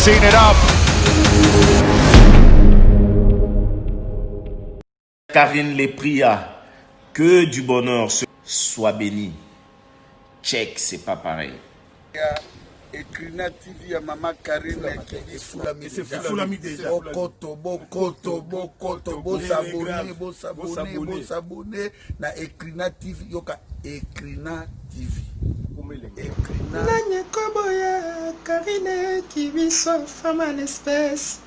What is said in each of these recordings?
mixing it up. Karine Lepria, que du bonheur soit béni. Check, c'est pas pareil. Ekrina TV ya Mama Karine Fulami déjà. Bokoto, bosabone na Ekrina TV yoka Ekrina TV. Ekrina. Nanye koboya Karine Kibiso femme en espèce.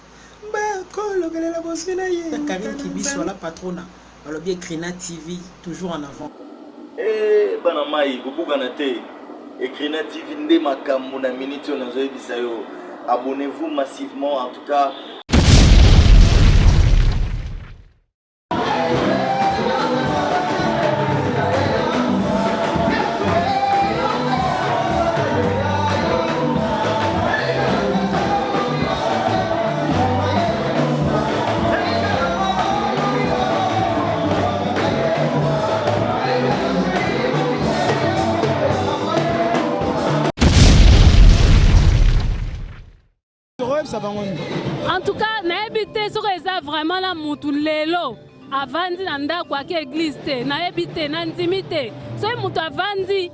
Bakolo la bosina ye. Karine Kibiso la patrona. Alors bien Ekrina TV toujours en avant. Eh banamai bubuga te. Ekrina TV nde makambo na minute on a bisayo. Abonnez-vous massivement en tout cas. En tout cas, naebite soko eza vraiment la mutu lelo avandi na ndako ya église te naebite na ndimite so mutu avandi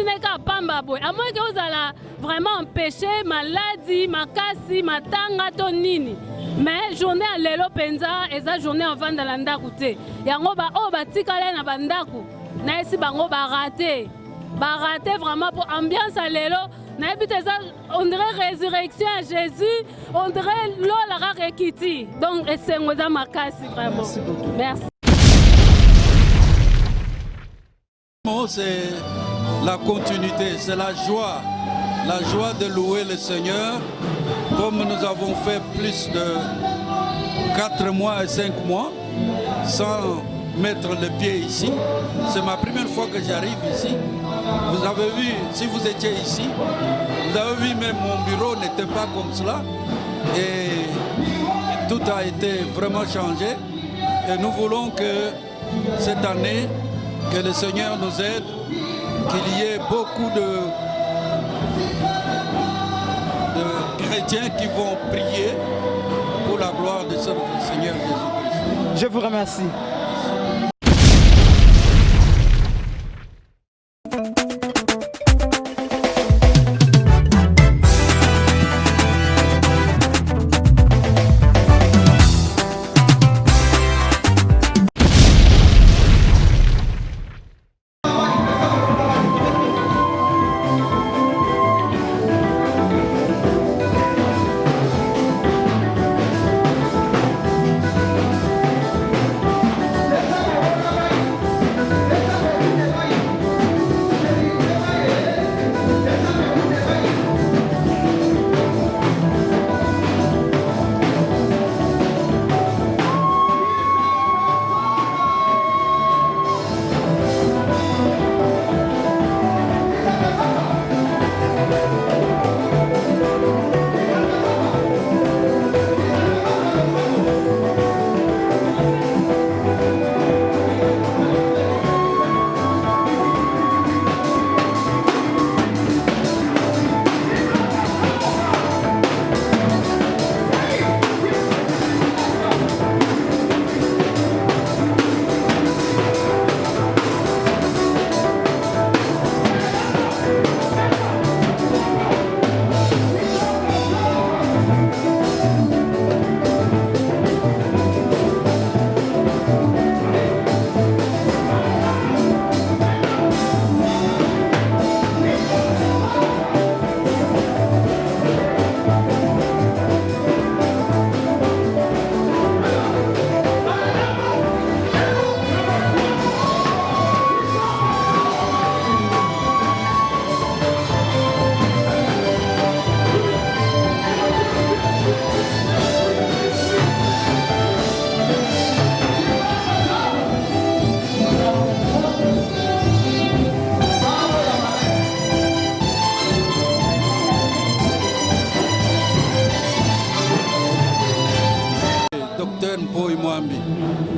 na ka pamba boy amoy ke ozala vraiment empêché maladie makasi matanga to nini mais journée à lelo penza eza journée avanda na ndako te yango ba o batikala na bandako na esi bango barate vraiment pour ambiance à lelo. On dirait résurrection à Jésus, on dirait l'eau la rekiti. Donc, c'est ma casse vraiment. Merci. C'est la continuité, c'est la joie de louer le Seigneur, comme nous avons fait plus de 4 mois et 5 mois sans mettre le pied ici. C'est ma première fois que j'arrive ici. Vous avez vu, si vous étiez ici, vous avez vu même mon bureau n'était pas comme cela. Et tout a été vraiment changé. Et nous voulons que cette année, que le Seigneur nous aide, qu'il y ait beaucoup de chrétiens qui vont prier pour la gloire de ce Seigneur Jésus-Christ. Je vous remercie.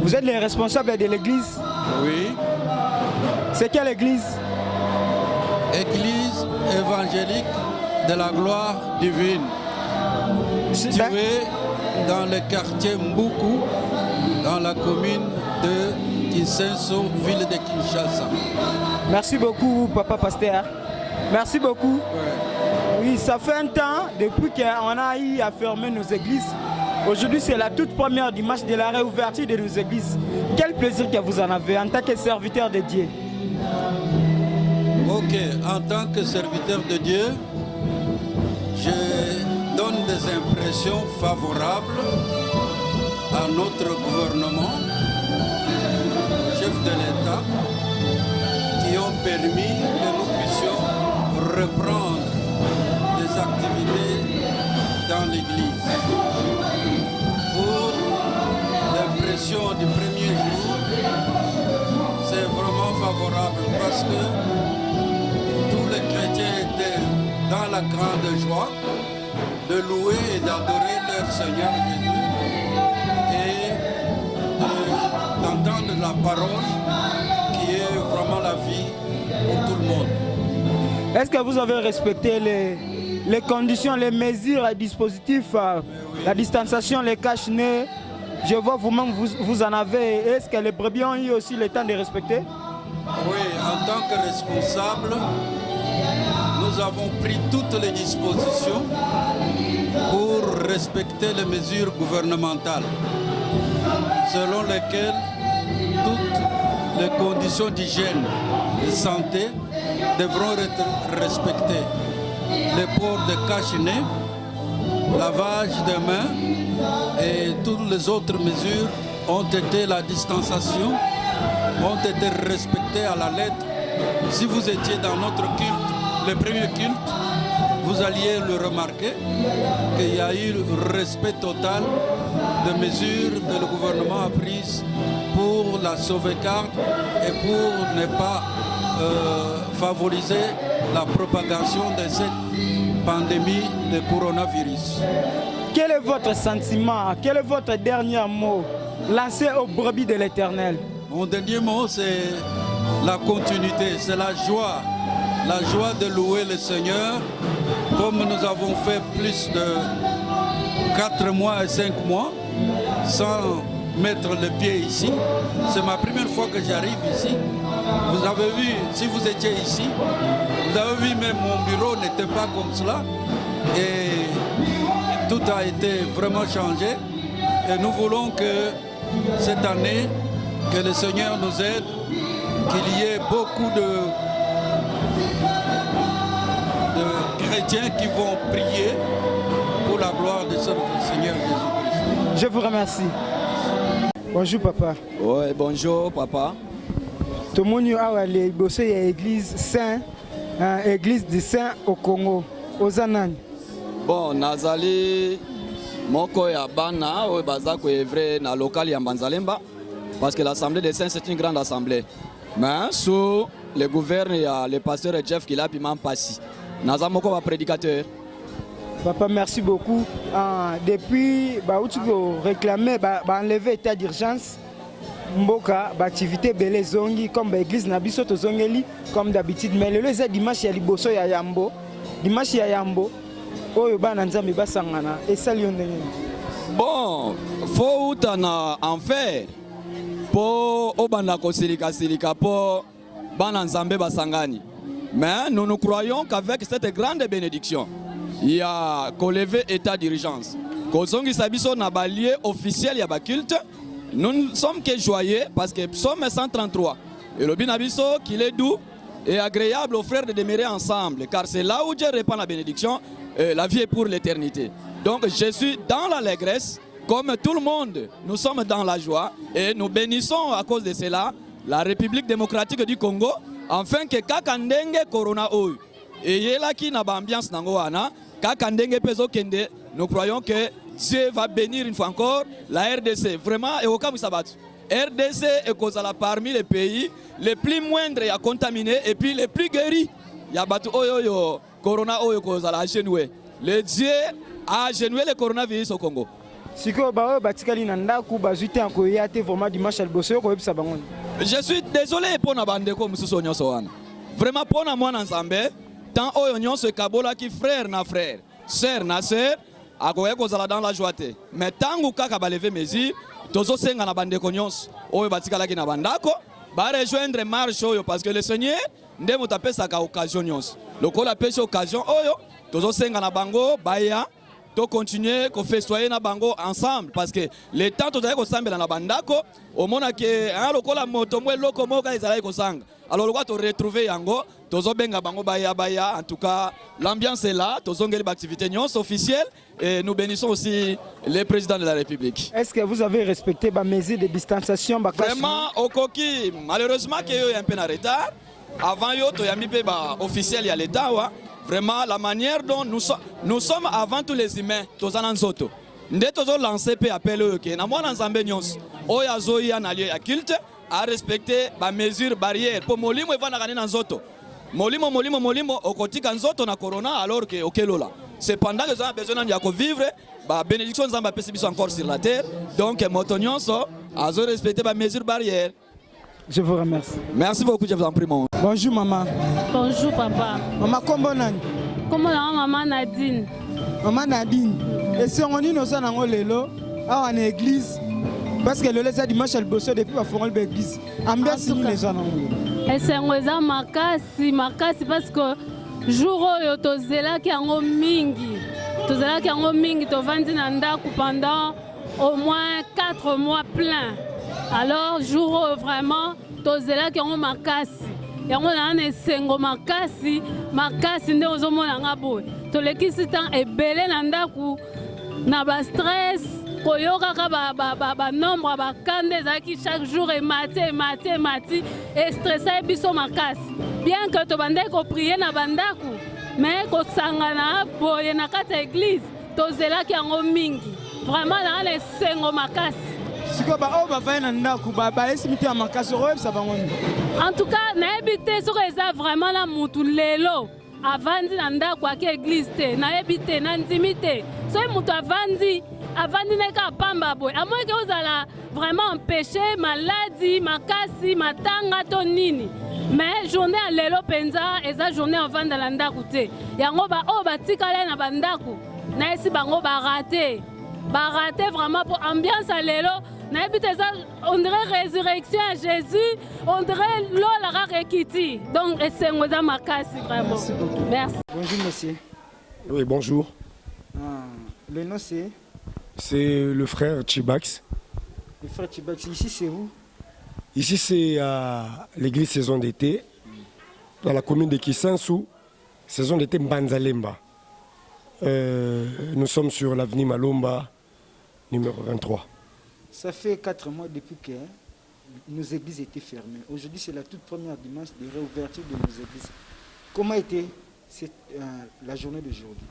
Vous êtes les responsables de l'église? Oui. C'est quelle église? Église évangélique de la gloire divine. tués dans le quartier Mbuku, dans la commune de Kinsenso, ville de Kinshasa. Merci beaucoup, Papa Pasteur. Merci beaucoup. Ouais. Oui, ça fait un temps depuis qu'on a eu à fermer nos églises. Aujourd'hui, c'est la toute première dimanche de la réouverture de nos églises. Quel plaisir que vous en avez en tant que serviteur de Dieu. Ok, en tant que serviteur de Dieu, je donne des impressions favorables à notre gouvernement, au chef de l'État, qui ont permis que nous puissions reprendre les activités dans l'Église. Pour l'impression du premier jour, c'est vraiment favorable parce que tous les chrétiens étaient dans la grande joie de louer et d'adorer leur Seigneur Jésus et d'entendre la parole qui est vraiment la vie pour tout le monde. Est-ce que vous avez respecté les conditions, les mesures, les dispositifs, oui. La distanciation, les cache-nez? Je vois vous-même, vous en avez. Est-ce que les brebis ont eu aussi le temps de respecter? Oui, en tant que responsable, nous avons pris toutes les dispositions pour respecter les mesures gouvernementales, selon lesquelles toutes les conditions d'hygiène et de santé devront être respectées. Les ports de cache-nez, lavage des mains et toutes les autres mesures ont été, la distanciation, ont été respectées à la lettre. Si vous étiez dans notre culte, le premier culte, vous alliez le remarquer qu'il y a eu le respect total des mesures que le gouvernement a prises pour la sauvegarde et pour ne pas favoriser la propagation de cette pandémie de coronavirus. Quel est votre sentiment? Quel est votre dernier mot lancé aux brebis de l'Éternel? Mon dernier mot, c'est la continuité, c'est la joie de louer le Seigneur, comme nous avons fait plus de 4 mois et 5 mois sans mettre le pied ici. C'est ma première fois que j'arrive ici. Vous avez vu, si vous étiez ici, vous avez vu même mon bureau n'était pas comme cela. Et tout a été vraiment changé. Et nous voulons que cette année, que le Seigneur nous aide, qu'il y ait beaucoup de chrétiens qui vont prier pour la gloire de ce Seigneur Jésus-Christ. Je vous remercie. Bonjour papa. Oui, bonjour papa. Tout le monde a l'église Saint, église de Saint au Congo, aux Ananes. Bon, nazali moko ya bana oyo baza koevre na local ya Mbanzalemba parce que l'assemblée des saints c'est une grande assemblée. Mais sous le gouverne il y a le pasteur Jeff qui l'a piment passi. Naza moko ba prédicateur. Papa, merci beaucoup. Depuis que vous réclamez enlever l'état d'urgence, Mboka, activité belé zongi comme l'église Nabiso to zongeli comme d'habitude. Mais le dimanche ya liboso ya Yambo, dimanche ya Yambo, oyo bana nzambe basangana et salion ndenge. Bon, faut utana en faire pour obanda ko silika pour bana nzambe basangani. Mais nous croyons qu'avec cette grande bénédiction, il y a qu'au lever état d'urgence. Kozongi sabiso na balier officiel ya ba culte. Nous ne sommes que joyeux parce que Psaume 133 et le binabiso qu'il est doux et agréable aux frères de demeurer ensemble, car c'est là où Dieu répand la bénédiction, la vie est pour l'éternité. Donc je suis dans l'allégresse, comme tout le monde, nous sommes dans la joie et nous bénissons à cause de cela la République démocratique du Congo, afin que kakandenge corona oyo et yela qui na ambiance nango wana kakandenge peso kende, nous croyons que Dieu va bénir une fois encore la RDC. Vraiment, et au cas où ça va. RDC est parmi les pays les plus moindres à contaminer et puis les plus guéris. Il y a battu oyo corona oyo kozala agenoué. Le Dieu a agenoué le coronavirus au Congo. Siko ba batikali na ndaku bazute en koyate vraiment dimanche alboso ko yebisa bango. Je suis désolé pour na bande ko mususo nyonso wana. Vraiment pour na mwana nzambe tant oyo nyonso kabola ki frère na frère, sœur na sœur. akoya kozala dans la joie te. Mais tangu kaka ba lever mesure, tozo senga na bandeko nyonso oyo batikalaki na bandako ba rejoindre marche oyo parce que le Seigneur nde mutapesaka occasion nyonso. Lokola pesa occasion oyo tozo senga na bango baya to continuer ko festoyer na bango ensemble parce que le temps tozali kosambela na bandako omona ke lokola moto mwe loko moka ezali kosanga. Alors le to retrouver yango tozo benga bango baya en tout cas l'ambiance est là, tozo ngeli activité nyonso officielle et nous bénissons aussi le président de la République. Est-ce que vous avez respecté les mesures de distanciation? Vraiment au coquille, malheureusement qu'il y a un peu en retard. Avant yo to yami pe ba officiel ya l'état wa. Vraiment la manière dont nous sommes avant tous les humains tozana nzoto. Nde tozo lancer pe appel que na mwana nzambe nyonso oya zoya na lieu ya culte à respecter les mesures barrières pour molimo evana kanena nzoto. Molimo okotika nzoto na corona alors que okelola. Cependant que nous avons besoin de vivre, la bénédiction nous a passé encore sur la terre. Donc moto nyonso azo respecter les mesures barrières. Je vous remercie. Merci beaucoup, je vous en prie. Bonjour maman. Bonjour papa. Maman comment nani? Comment maman Nadine? Maman Nadine. Et si on dit nous sommes en lelo, à une église. Parce que le laisse dimanche le bosso depuis la forêt de l'église. Ambiance nous les gens. Et c'est un makasi parce que jour où tozela ki ango mingi to vandi na ndaku pendant au moins 4 mois plein. Alors jour où vraiment tozela ki ango makasi. Yango na esengo makasi nde ozomona nga boye. Tolekisi tan ebele na ndaku na ba stress. Koyoka ba nombre ba kande zaki chaque jour et mati et stressé biso makasi. Bien que to bande ko prier na bandaku, mais ko sangana boye na kata église, to zela ki ango mingi. Vraiment na le sengo makasi. Siko ba o ba va na ndaku ba esimiti ya makasi ro ça va ngoni. En tout cas, na ebité so eza vraiment la mutu lelo. Avandi na ndaku ak église te, na ebité na ndimité. So mutu avandi neka pamba boy. À moins que vous allez vraiment empêcher maladie, makasi, matanga to nini. Mais journée à lelo penza eza journée avant de landa koute. Yango ba o batikala na bandaku. Na esi bango baraté vraiment pour ambiance à lelo. Na ebite ça on dirait résurrection à Jésus, on dirait l'eau la rekiti. Donc esengoza makasi vraiment. Merci beaucoup. Merci. Bonjour monsieur. Oui, bonjour. Le nom c'est le frère Chibax. Le frère Chibax, ici c'est où? Ici c'est à l'église saison d'été, dans la commune de Kisansou, saison d'été Mbanzalemba. Nous sommes sur l'avenue Malomba, numéro 23. Ça fait 4 mois depuis que nos églises étaient fermées. Aujourd'hui c'est la toute première dimanche de réouverture de nos églises. Comment était la journée d'aujourd'hui?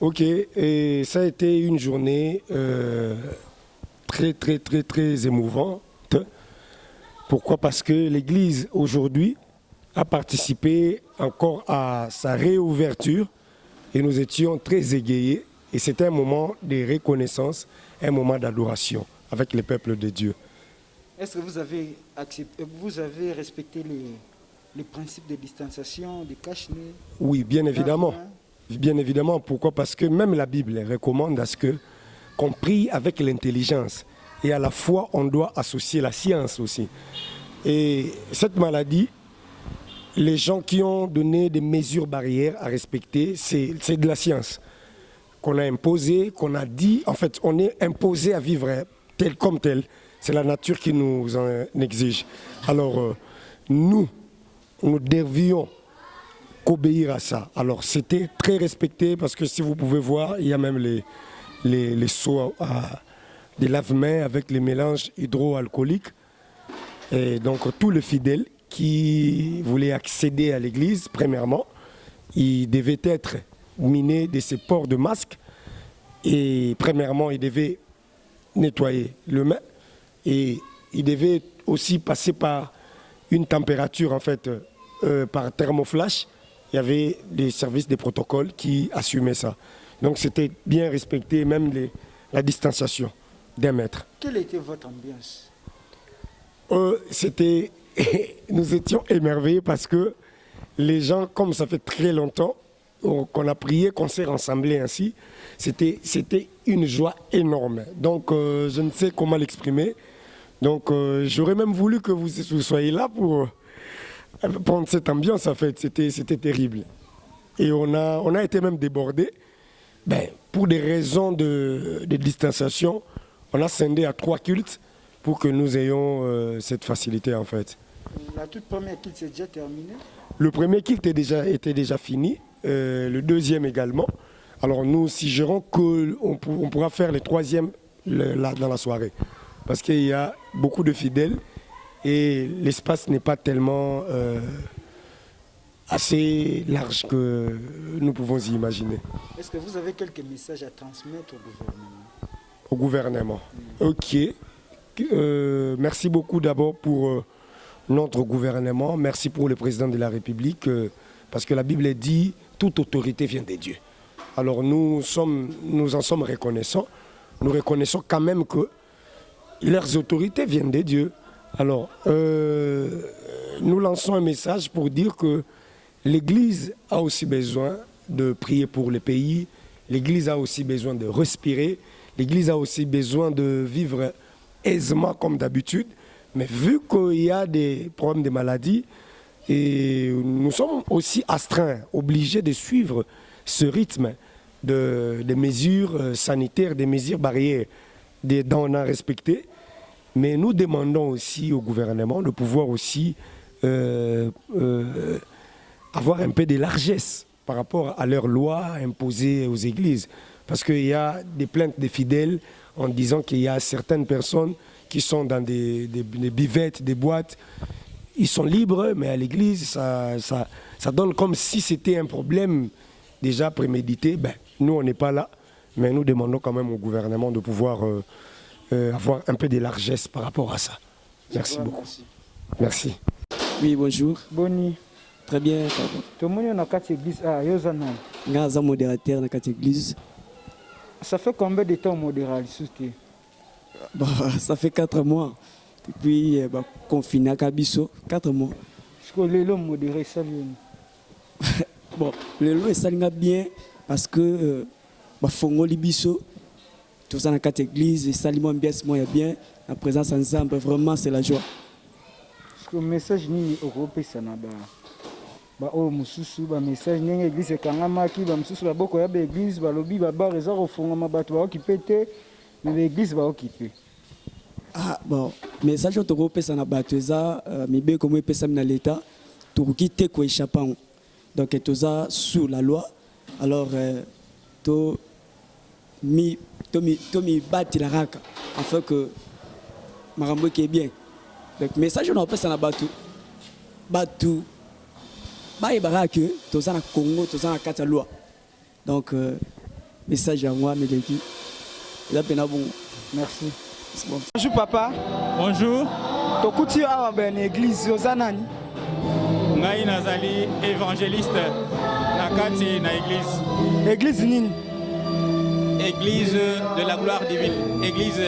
Ok, et ça a été une journée très émouvante. Pourquoi? Parce que l'Église aujourd'hui a participé encore à sa réouverture et nous étions très égayés. Et c'était un moment de reconnaissance, un moment d'adoration avec le peuple de Dieu. Est-ce que vous avez respecté les principes de distanciation, de cache-nez? Oui, bien évidemment. Bien évidemment, pourquoi? Parce que même la Bible recommande à ce qu'on prie avec l'intelligence. Et à la fois, on doit associer la science aussi. Et cette maladie, les gens qui ont donné des mesures barrières à respecter, c'est de la science. Qu'on a imposé, qu'on a dit, en fait, on est imposé à vivre tel comme tel. C'est la nature qui nous en exige. Alors, nous devions qu'obéir à ça. Alors c'était très respecté parce que si vous pouvez voir, il y a même les seaux des lave-mains avec les mélanges hydroalcooliques. Et donc tous les fidèles qui voulaient accéder à l'église, premièrement, ils devaient être munés de ces ports de masque. Et premièrement, ils devaient nettoyer le main et ils devaient aussi passer par une température en fait par thermoflash. Il y avait des services, des protocoles qui assumaient ça. Donc c'était bien respecté, même la distanciation d'1 mètre. Quelle était votre ambiance? Nous étions émerveillés parce que les gens, comme ça fait très longtemps, qu'on a prié, qu'on s'est rassemblés ainsi, c'était une joie énorme. Donc, je ne sais comment l'exprimer. Donc, j'aurais même voulu que vous soyez là pour prendre cette ambiance, en fait. C'était terrible. Et on a été même débordés. Ben, pour des raisons de distanciation, on a scindé à 3 cultes pour que nous ayons cette facilité, en fait. La toute première culte s'est déjà terminée. Le premier culte était déjà fini, le deuxième également. Alors nous suggérons qu'on pourra faire le troisième dans la soirée. Parce qu'il y a beaucoup de fidèles et l'espace n'est pas tellement assez large que nous pouvons y imaginer. Est-ce que vous avez quelques messages à transmettre Au au gouvernement? gouvernement. Ok. Merci beaucoup d'abord pour notre gouvernement. Merci pour le président de la République. Parce que la Bible dit toute autorité vient de Dieu. Alors nous en sommes reconnaissants. Nous reconnaissons quand même que leurs autorités viennent de Dieu. Alors nous lançons un message pour dire que l'Église a aussi besoin de prier pour le pays. L'Église a aussi besoin de respirer. L'Église a aussi besoin de vivre aisément comme d'habitude. Mais vu qu'il y a des problèmes de maladies, et nous sommes aussi astreints, obligés de suivre ce rythme des mesures sanitaires, des mesures barrières dont on a respecté. Mais nous demandons aussi au gouvernement de pouvoir aussi avoir un peu de largesse par rapport à leurs lois imposées aux églises. Parce qu'il y a des plaintes des fidèles en disant qu'il y a certaines personnes qui sont dans des buvettes, des boîtes. Ils sont libres, mais à l'église, ça donne comme si c'était un problème déjà prémédité. Ben, nous, on n'est pas là, mais nous demandons quand même au gouvernement de pouvoir avoir un peu de largesse par rapport à ça. Merci beaucoup. Merci. Oui, bonjour. Boni. Très bien. Tout le monde est dans cette église. Ah, Yozanan. Je suis modérateur dans cette église. Ça fait combien de temps modéral? Bon, ça fait 4 mois. Depuis confiné à Kabiso, 4 mois. Est-ce que les lots modérés, ça bon, les lots, ça bien parce que Fongo Libiso, tout ça dans cette église, et Salimon Bies, moi, bien. La présence ensemble, vraiment, c'est la joie. Est-ce que le message ni européen, ça n'a pas. Oh, mususu ba message n'eng église kangama ki ba mususu ba boko ya ba église ba lobi ba ba réserve au fond ma bato ba occupé te mais l'église va occuper. Ah bon, message au Toko ça na bato za mi be comme pesa na l'état to quitter ko échappant. Donc tout ça sous la loi. Alors to mi bati la raka afin que marambo qui est bien. Donc message on pesa na bato bah, il y a que tout ça dans Congo, tout ça dans la loi. Donc, message à moi, mes équipes. Merci. Bon. Bonjour, papa. Bonjour. Tu es à l'église, Yosanani. Je suis évangéliste dans l'église. Église Nini. Église de la gloire divine. Église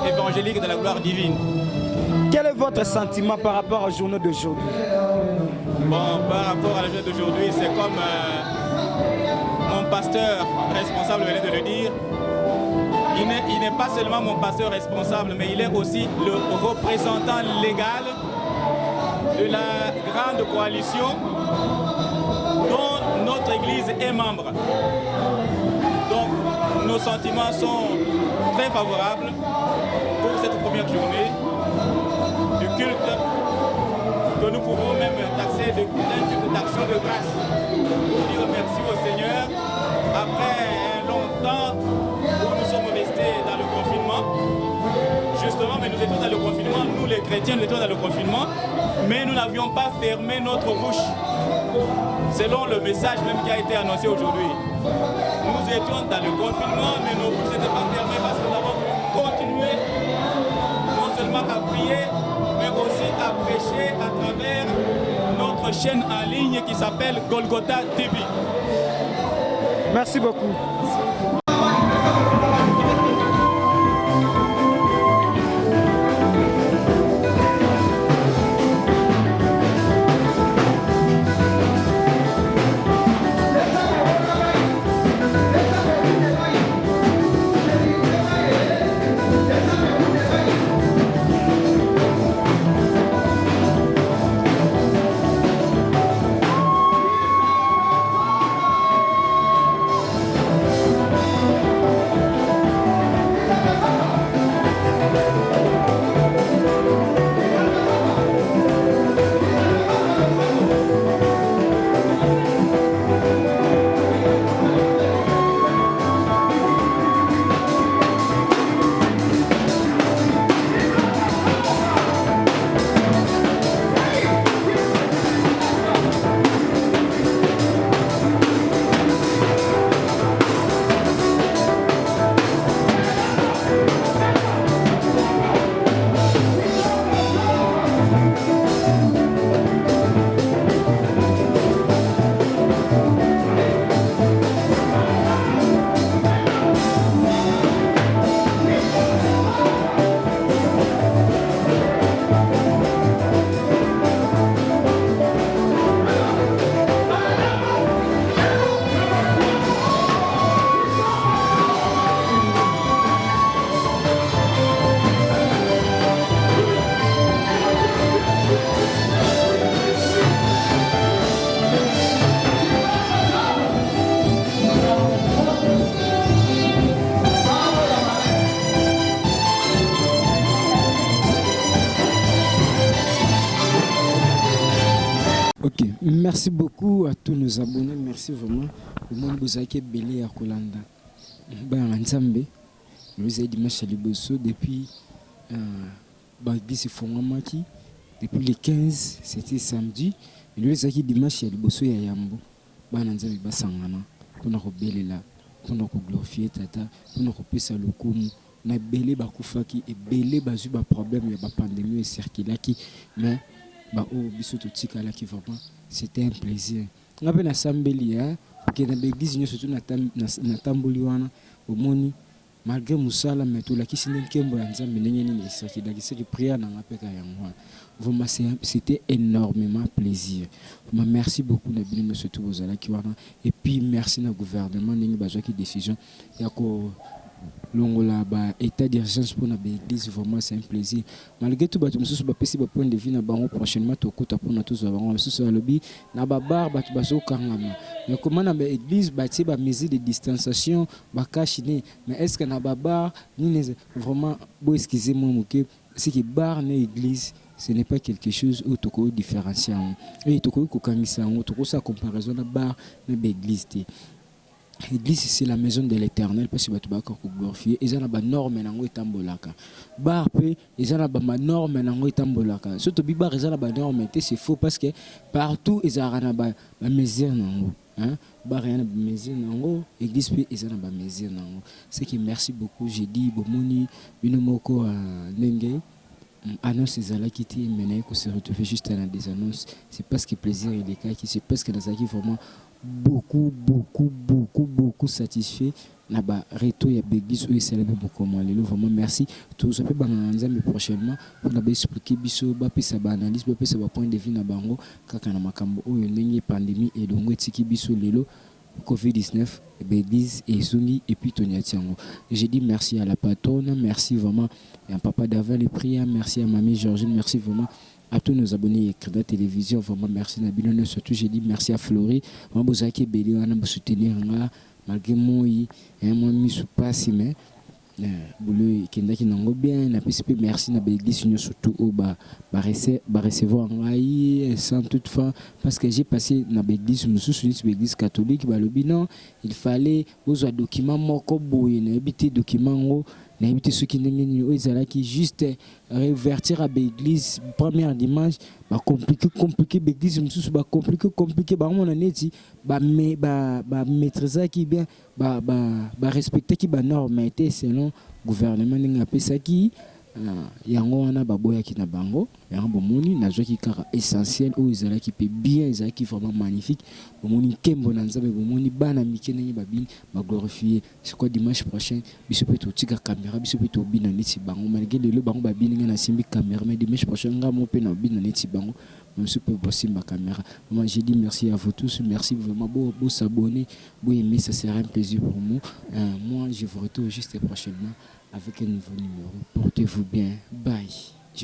évangélique de la gloire divine. Quel est votre sentiment par rapport à la journée d'aujourd'hui? Bon, par rapport à la journée d'aujourd'hui, c'est comme mon pasteur responsable venait de le dire. Il n'est pas seulement mon pasteur responsable, mais il est aussi le représentant légal de la grande coalition dont notre Église est membre. Donc, nos sentiments sont très favorables pour cette première journée du culte que nous pouvons même taxer d'un culte d'action de grâce pour dire merci au Seigneur après un long temps où nous sommes restés dans le confinement. Justement, mais nous étions dans le confinement, nous les chrétiens, nous étions dans le confinement, mais nous n'avions pas fermé notre bouche, selon le message même qui a été annoncé aujourd'hui. Nous étions dans le confinement, mais nos bouches n'étaient pas fermées parce que nous avons continué non seulement à prier, mais aussi à prêcher à travers notre chaîne en ligne qui s'appelle Golgotha TV. Merci beaucoup. Merci beaucoup à tous nos abonnés. Merci vraiment. Au monde vous avez belé à Kolanda. Ben Nzambe, vous avez dimanche à Liboso depuis Bagdisi Fongamaki. Depuis le 15, c'était samedi. Vous avez dimanche à Liboso ya Yambo. Ben Nzambe basangana. Pour nous rebeller là, pour nous glorifier Tata, pour nous repasser le coup. Na belé bakufaki et belé bazu ba problème ya ba pandémie et circulaki mais ba o biso totika là qui vraiment c'était un plaisir ngabe na sambeli ya ke na l'église nyo surtout na tamboli wana omoni malgré musala mais tout la ki sine nkembo ya nzambe ndenge nini circulaki c'est prière na ngapeka ya ngwa vraiment c'était énormément plaisir vraiment merci beaucoup na bino surtout vous ala ki wana et puis merci na gouvernement ndenge bazwa ki décision ya ko longola ba état d'urgence pour na l'église vraiment c'est un plaisir malgré tout bato mususu ba pesi ba point de vue na bango prochainement tokota pour na tous bango mususu alobi na ba bar bato baso kangama mais comment na ba église ba tie ba mesure de distanciation ba kashine mais est-ce que na ba bar ni vraiment bo excusez-moi moké c'est que bar na église ce n'est pas quelque chose où toko différenciant et toko ko kangisa ngo toko sa comparaison na bar na ba église. L'église c'est la maison de l'Éternel parce que tu vas glorifier et ça n'a pas norme nango etambolaka bar pe et ça n'a pas norme nango etambolaka surtout bibar et ça n'a pas norme c'est faux parce que partout et ça n'a pas mesure nango hein bar rien mesure nango église pe et ça n'a pas mesure nango c'est que merci beaucoup j'ai dit bomoni binomoko ndenge annonce ezala kiti mais que se retrouver juste dans des annonces c'est parce que plaisir il est cas qui c'est parce que dans ça qui vraiment beaucoup satisfait na ba reto ya Béglise ou célèbre beaucoup malelo vraiment merci tous ça peut bananzambe prochainement pour na ba expliquer biso ba pesa ba analyse ba pesa ba point de vue na bango kaka na makambo oyo ndenge pandémie et longo etiki biso lelo Covid-19 Béglise et Sungi et puis Tonia Tiango. J'ai dit merci à la patronne, merci vraiment à papa David les prières, merci à mamie Georgine, merci vraiment à tous nos abonnés de la télévision, vraiment merci Nabilone, surtout j'ai dit merci à Florie, moi vous avez belé on a me soutenir malgré moi moi mis sous passe mais boulot kenda ki nango bien na PCP merci na l'église surtout au ba recevoir ngai sans toutefois parce que j'ai passé na l'église l'église catholique ba lobi non il fallait aux documents moko boye na habité document na habité ceux qui ndenge o ezala qui juste revertir à l'église première dimanche ba compliqué l'église mususu ba compliqué ba mona neti ba maîtriser qui bien ba respecter qui ba norme selon gouvernement ninga pesa ki yango wana baboya ki na bango yango bomoni nazwa ki kara essentiel o ezala ki pe bien ezala ki vraiment magnifique bomoni kembo na nzambe bomoni bana mike nani babini ba glorifier c'est quoi dimanche prochain biso pe to tika caméra biso pe to bina neti bango malgré le bango babini nga na simbi caméra mais dimanche prochain nga mo pe na bina neti bango même si peut bosser ma caméra. Moi j'ai dit merci à vous tous, merci vraiment beau s'abonner, beau aimer, ça sera un plaisir pour moi. Moi je vous retrouve juste prochainement avec un nouveau numéro. Portez-vous bien, bye.